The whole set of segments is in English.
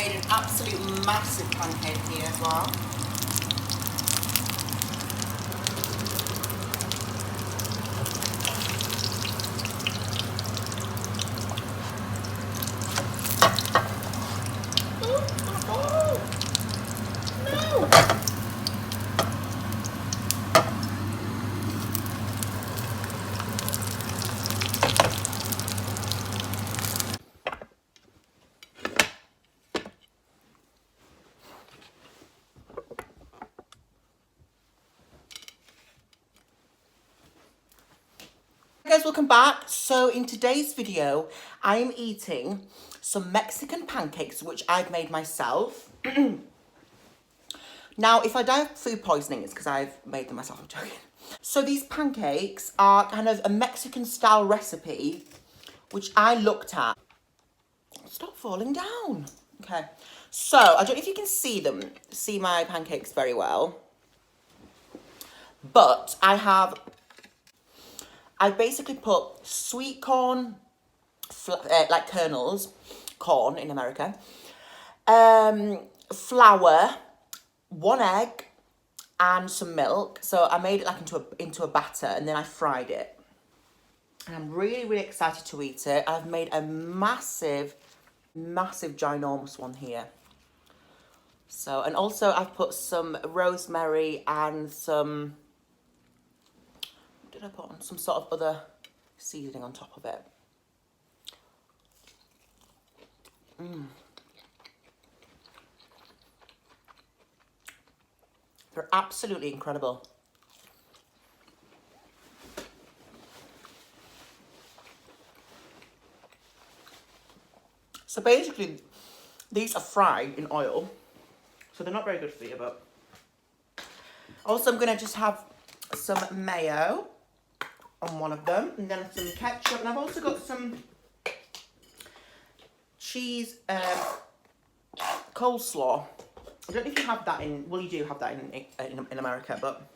made an absolute massive pancake here as well. Hey guys, welcome back. So in today's video, I'm eating some Mexican pancakes, which I've made myself. Now, if I die of food poisoning, it's because I've made them myself. I'm joking. So these pancakes are kind of a Mexican style recipe, which I looked at. Stop falling down. Okay. So I don't know if you can see my pancakes very well, but I've basically put sweet corn, like kernels, corn in America, flour, 1 egg, and some milk. So I made it like into a batter, and then I fried it. And I'm really, really excited to eat it. I've made a massive, massive, ginormous one here. So, and also I've put some rosemary and some, what did I put on? Some sort of other seasoning on top of it. They're absolutely incredible. So basically, these are fried in oil, so they're not very good for you, but also I'm gonna just have some mayo on one of them, and then some ketchup, and I've also got some cheese coleslaw. I don't know if you have that in, well, you do have that in America, but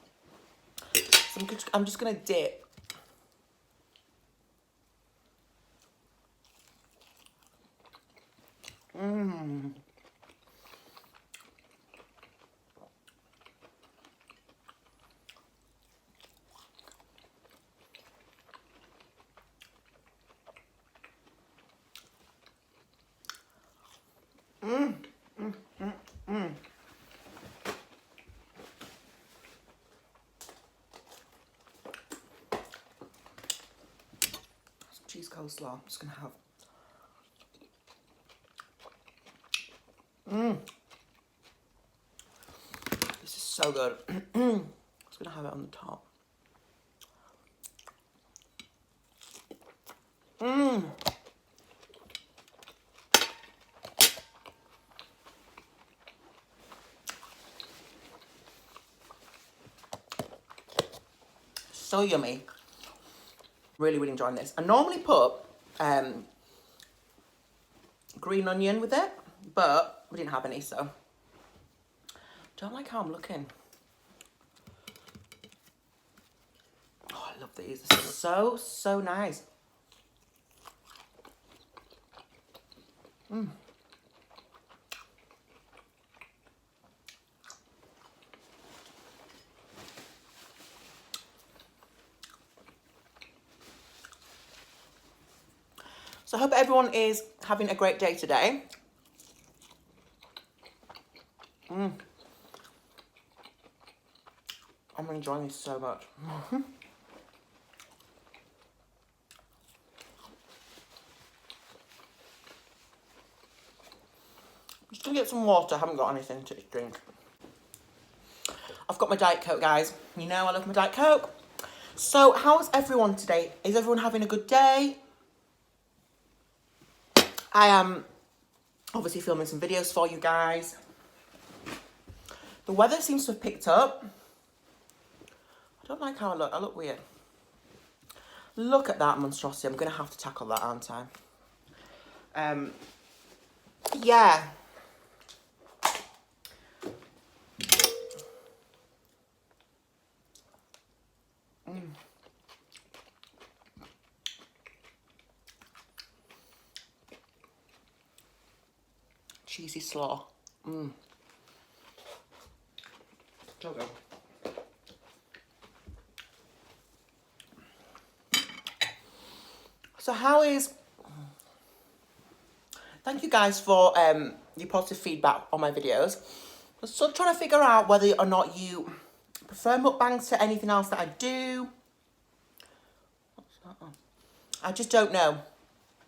so I'm just gonna dip. Some cheese coleslaw. I'm just gonna have. This is so good. I'm just gonna have it on the top. So yummy. Really, really enjoying this. I normally put green onion with it, but we didn't have any, so. Don't like how I'm looking. Oh, I love these. This is so, so nice. So I hope everyone is having a great day today. I'm enjoying this so much. I'm just gonna get some water. I haven't got anything to drink. I've got my Diet Coke, guys. You know I love my Diet Coke. So how's everyone today? Is everyone having a good day? I am obviously filming some videos for you guys. The weather seems to have picked up. I don't like how I look. I look weird. Look at that monstrosity. I'm going to have to tackle that, aren't I? Yeah. cheesy slaw. So good. So how is... Thank you guys for your positive feedback on my videos. I'm still trying to figure out whether or not you prefer mukbangs to anything else that I do. What's that on? I just don't know.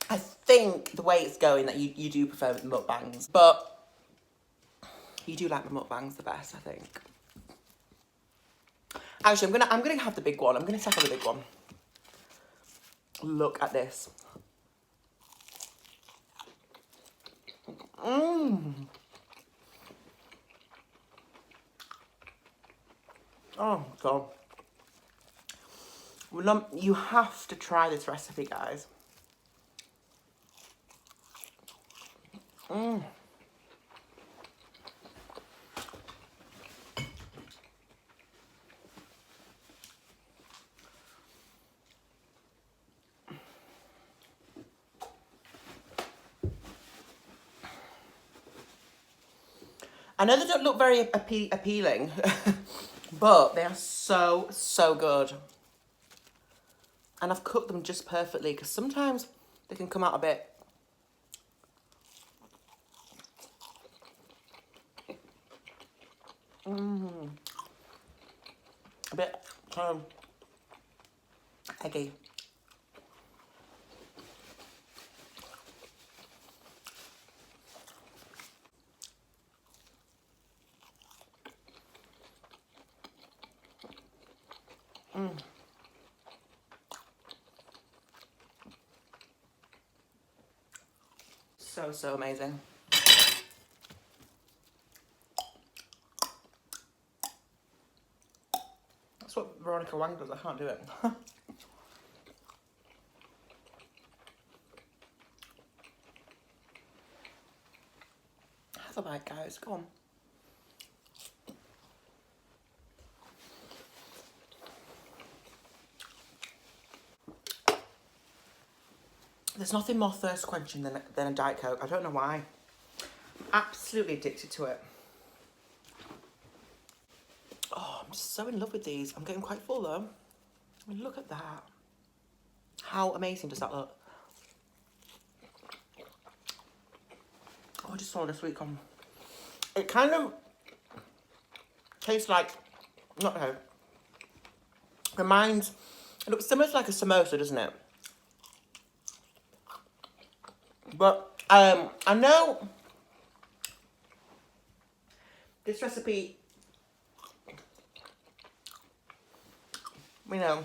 I think the way it's going that you do prefer the mukbangs, but you do like the mukbangs the best, I think. Actually, I'm gonna have the big one. I'm gonna tackle the big one. Look at this. Oh god. Well, you have to try this recipe, guys. I know they don't look very appealing, but they are so, so good. And I've cooked them just perfectly, because sometimes they can come out a bit... a bit eggy. So, so amazing. That's what Veronica Wang does. I can't do it. Have a bite, guys. Go on. There's nothing more thirst quenching than a Diet Coke. I don't know why. Absolutely addicted to it. Oh, I'm just so in love with these. I'm getting quite full though. I mean, look at that. How amazing does that look? Oh, I just saw the Sweetcorn. It kind of tastes like, not know, reminds, it looks similar to like a samosa, doesn't it? But I know this recipe, you know,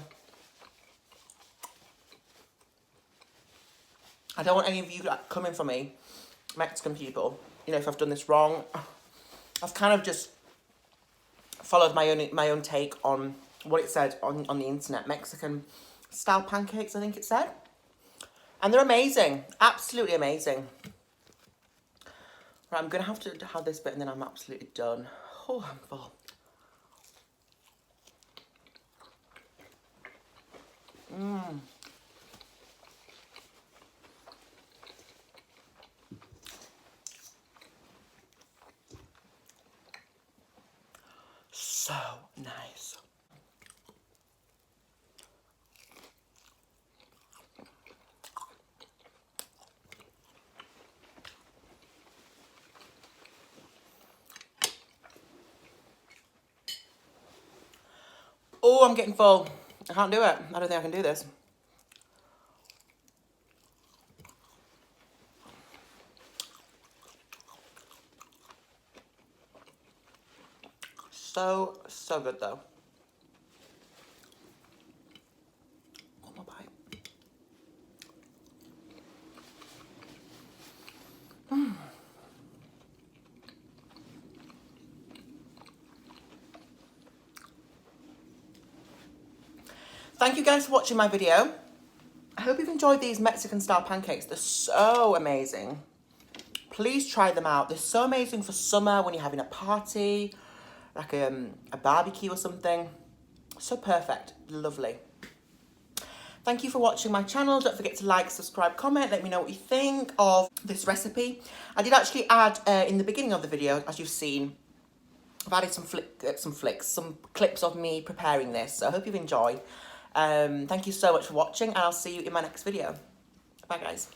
I don't want any of you like, coming for me, Mexican people, you know, if I've done this wrong. I've kind of just followed my own take on what it said on the internet. Mexican style pancakes, I think it said. And they're amazing. Absolutely amazing. Right, I'm going to have this bit and then I'm absolutely done. Oh, I'm full. So nice. Oh, I'm getting full. I can't do it. I don't think I can do this. So, so good though. One more bite. Thank you guys for watching my video. I hope you've enjoyed these Mexican style pancakes. They're so amazing. Please try them out. They're so amazing for summer when you're having a party, like a barbecue or something. So perfect. Lovely. Thank you for watching my channel. Don't forget to like, subscribe, comment. Let me know what you think of this recipe. I did actually add, in the beginning of the video, as you've seen, I've added some clips of me preparing this. So I hope you've enjoyed. Thank you so much for watching, and I'll see you in my next video. Bye, guys.